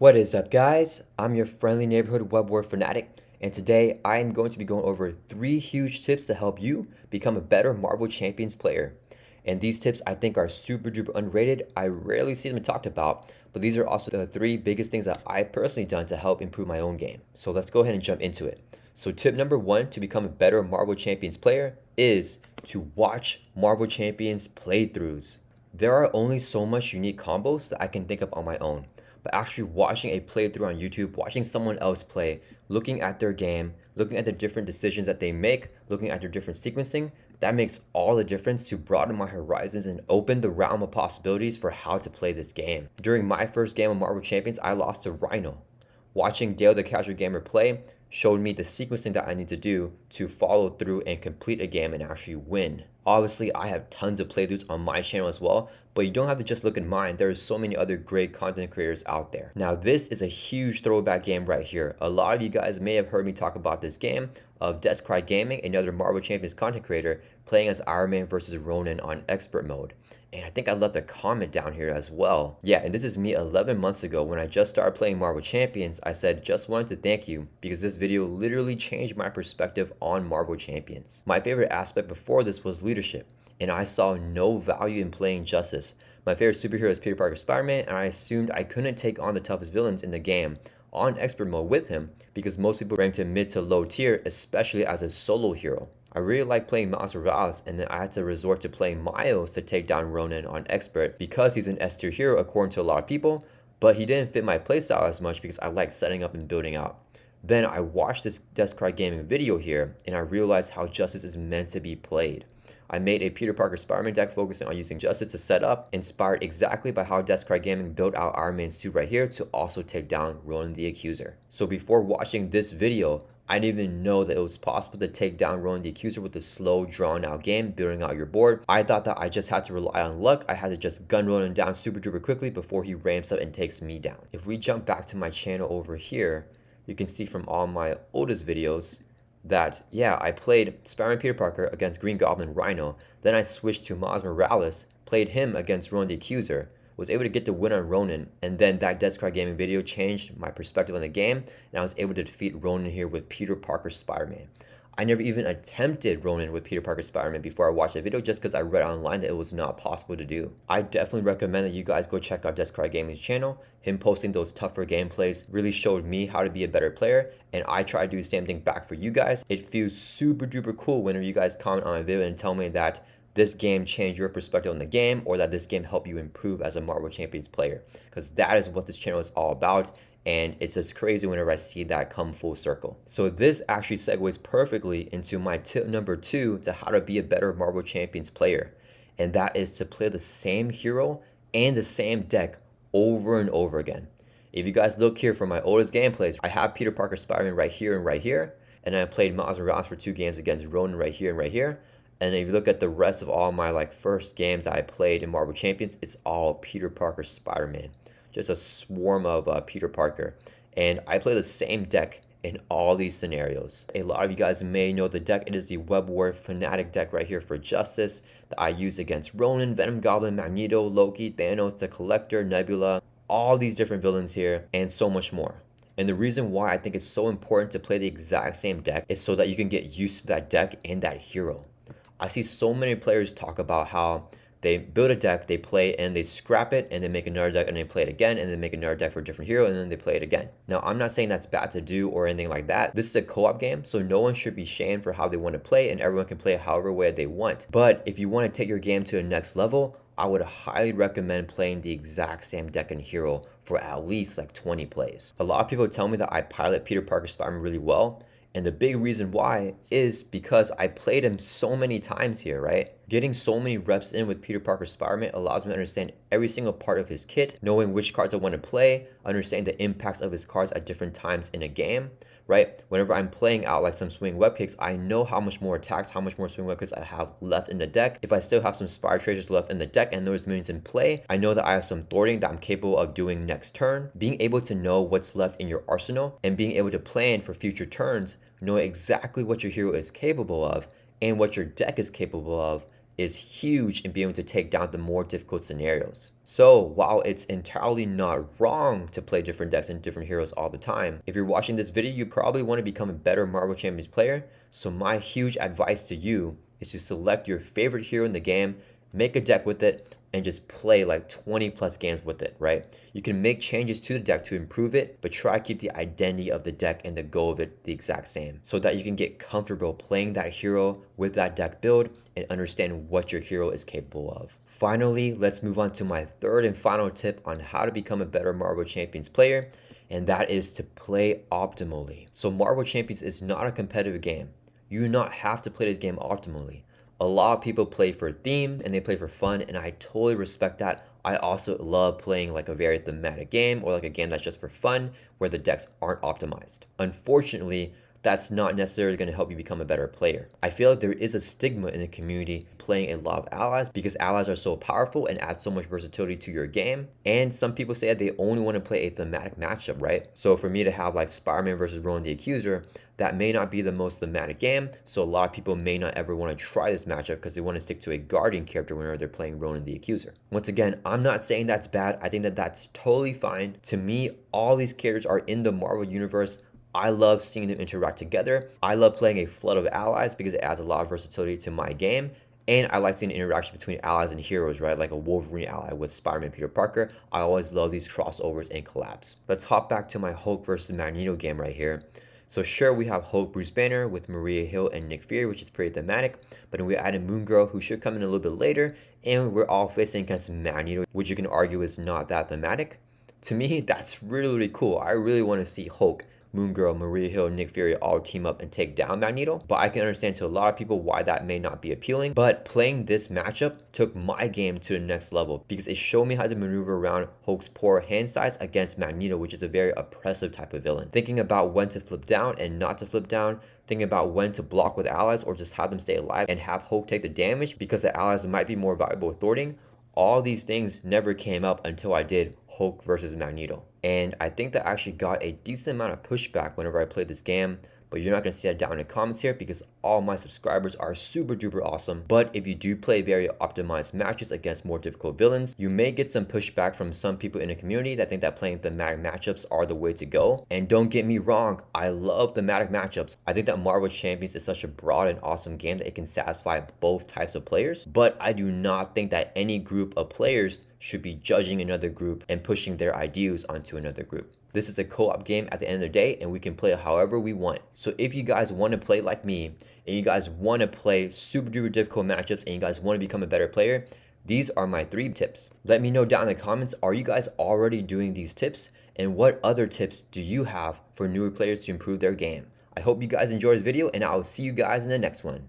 What is up, guys? I'm your friendly neighborhood web war fanatic, and today I am going to be going over 3 huge tips to help you become a better Marvel Champions player. And these tips I think are super duper underrated. I rarely see them talked about, but these are also the 3 biggest things that I personally done to help improve my own game. So let's go ahead and jump into it. So tip number 1 to become a better Marvel Champions player is to watch Marvel Champions playthroughs. There are only so much unique combos that I can think of on my own, but actually watching a playthrough on YouTube, watching someone else play, looking at their game, looking at the different decisions that they make, looking at their different sequencing, that makes all the difference to broaden my horizons and open the realm of possibilities for how to play this game. During my first game of Marvel Champions, I lost to Rhino. Watching Dale the Casual Gamer play showed me the sequencing that I need to do to follow through and complete a game and actually win. Obviously, I have tons of playthroughs on my channel as well, but you don't have to just look at mine. There are so many other great content creators out there. Now, this is a huge throwback game right here. A lot of you guys may have heard me talk about this game of Descry Gaming, another Marvel Champions content creator, playing as Iron Man versus Ronin on expert mode. And I think I left a comment down here as well. Yeah, and this is me 11 months ago when I just started playing Marvel Champions. I said, just wanted to thank you because this video literally changed my perspective on Marvel Champions. My favorite aspect before this was leadership, and I saw no value in playing Justice. My favorite superhero is Peter Parker Spider-Man, and I assumed I couldn't take on the toughest villains in the game on expert mode with him because most people ranked him mid to low tier, especially as a solo hero. I really like playing Miles Morales, and then I had to resort to playing Miles to take down Ronin on expert because he's an S tier hero according to a lot of people, but he didn't fit my playstyle as much because I like setting up and building out. Then I watched this Descry Gaming video here, and I realized how Justice is meant to be played. I made a Peter Parker Spider-Man deck focusing on using Justice to set up, inspired exactly by how Descry Gaming built out Iron Man suit right here to also take down Ronin the Accuser. So before watching this video, I didn't even know that it was possible to take down Ronin the Accuser with a slow, drawn-out game, building out your board. I thought that I just had to rely on luck. I had to just gun Ronin down super duper quickly before he ramps up and takes me down. If we jump back to my channel over here, you can see from all my oldest videos that, yeah, I played Spider-Man Peter Parker against Green Goblin Rhino, then I switched to Miles Morales, played him against Ronin the Accuser, was able to get the win on Ronin, and then that Descry Gaming video changed my perspective on the game, and I was able to defeat Ronin here with Peter Parker Spider-Man. I never even attempted Ronin with Peter Parker Spider-Man before I watched the video just because I read online that it was not possible to do. I definitely recommend that you guys go check out Descry Gaming's channel. Him posting those tougher gameplays really showed me how to be a better player, and I try to do the same thing back for you guys. It feels super duper cool whenever you guys comment on my video and tell me that this game changed your perspective on the game or that this game helped you improve as a Marvel Champions player, because that is what this channel is all about. And it's just crazy whenever I see that come full circle. So this actually segues perfectly into my tip number 2 to how to be a better Marvel Champions player. And that is to play the same hero and the same deck over and over again. If you guys look here for my oldest gameplays, I have Peter Parker Spider-Man right here and right here. And I played Miles Morales for 2 games against Ronin right here and right here. And if you look at the rest of all my first games I played in Marvel Champions, it's all Peter Parker Spider-Man. Just a swarm of Peter Parker. And I play the same deck in all these scenarios. A lot of you guys may know the deck. It is the Web War Fanatic deck right here for Justice that I use against Ronin, Venom Goblin, Magneto, Loki, Thanos, the Collector, Nebula, all these different villains here, and so much more. And the reason why I think it's so important to play the exact same deck is so that you can get used to that deck and that hero. I see so many players talk about how they build a deck, they play, and they scrap it, and they make another deck, and they play it again, and then make another deck for a different hero, and then they play it again. Now, I'm not saying that's bad to do or anything like that. This is a co-op game, so no one should be shamed for how they want to play, and everyone can play however way they want. But if you want to take your game to the next level, I would highly recommend playing the exact same deck and hero for at least 20 plays. A lot of people tell me that I pilot Peter Parker Spider-Man really well, and the big reason why is because I played him so many times here, right? Getting so many reps in with Peter Parker Spider-Man allows me to understand every single part of his kit, knowing which cards I want to play, understanding the impacts of his cards at different times in a game, right? Whenever I'm playing out some swing web kicks, I know how much more attacks, how much more swing web kicks I have left in the deck. If I still have some Spire Tracers left in the deck and those minions in play, I know that I have some thwarting that I'm capable of doing next turn. Being able to know what's left in your arsenal and being able to plan for future turns, know exactly what your hero is capable of and what your deck is capable of, is huge in being able to take down the more difficult scenarios. So while it's entirely not wrong to play different decks and different heroes all the time, if you're watching this video, you probably want to become a better Marvel Champions player. So my huge advice to you is to select your favorite hero in the game, make a deck with it, and just play like 20 plus games with it, right? You can make changes to the deck to improve it, but try to keep the identity of the deck and the goal of it the exact same so that you can get comfortable playing that hero with that deck build and understand what your hero is capable of. Finally, let's move on to my third and final tip on how to become a better Marvel Champions player, and that is to play optimally. So Marvel Champions is not a competitive game. You do not have to play this game optimally. A lot of people play for theme and they play for fun, and I totally respect that. I also love playing like a very thematic game or like a game that's just for fun where the decks aren't optimized. Unfortunately, that's not necessarily going to help you become a better player. I feel like there is a stigma in the community playing a lot of allies because allies are so powerful and add so much versatility to your game. And some people say that they only want to play a thematic matchup, right? So for me to have like Spider-Man versus Ronan the Accuser, that may not be the most thematic game. So a lot of people may not ever want to try this matchup because they want to stick to a Guardian character whenever they're playing Ronan the Accuser. Once again, I'm not saying that's bad. I think that that's totally fine. To me, all these characters are in the Marvel universe. I love seeing them interact together. I love playing a flood of allies because it adds a lot of versatility to my game. And I like seeing the interaction between allies and heroes, right? Like a Wolverine ally with Spider-Man Peter Parker. I always love these crossovers and collabs. Let's hop back to my Hulk versus Magneto game right here. So sure, we have Hulk Bruce Banner with Maria Hill and Nick Fury, which is pretty thematic. But then we added Moon Girl, who should come in a little bit later. And we're all facing against Magneto, which you can argue is not that thematic. To me, that's really, really cool. I really want to see Hulk, Moon Girl, Maria Hill, Nick Fury all team up and take down Magneto. But I can understand to a lot of people why that may not be appealing. But playing this matchup took my game to the next level because it showed me how to maneuver around Hulk's poor hand size against Magneto, which is a very oppressive type of villain. Thinking about when to flip down and not to flip down, thinking about when to block with allies or just have them stay alive and have Hulk take the damage because the allies might be more valuable with thwarting. All these things never came up until I did Hulk versus Magneto. And I think that I actually got a decent amount of pushback whenever I played this game, but you're not going to see that down in the comments here because all my subscribers are super duper awesome. But if you do play very optimized matches against more difficult villains, you may get some pushback from some people in the community that think that playing thematic matchups are the way to go. And don't get me wrong, I love thematic matchups. I think that Marvel Champions is such a broad and awesome game that it can satisfy both types of players. But I do not think that any group of players should be judging another group and pushing their ideas onto another group. This is a co-op game at the end of the day, and we can play however we want. So if you guys want to play like me, and you guys want to play super duper difficult matchups, and you guys want to become a better player, these are my 3 tips. Let me know down in the comments, are you guys already doing these tips? And what other tips do you have for newer players to improve their game? I hope you guys enjoyed this video, and I'll see you guys in the next one.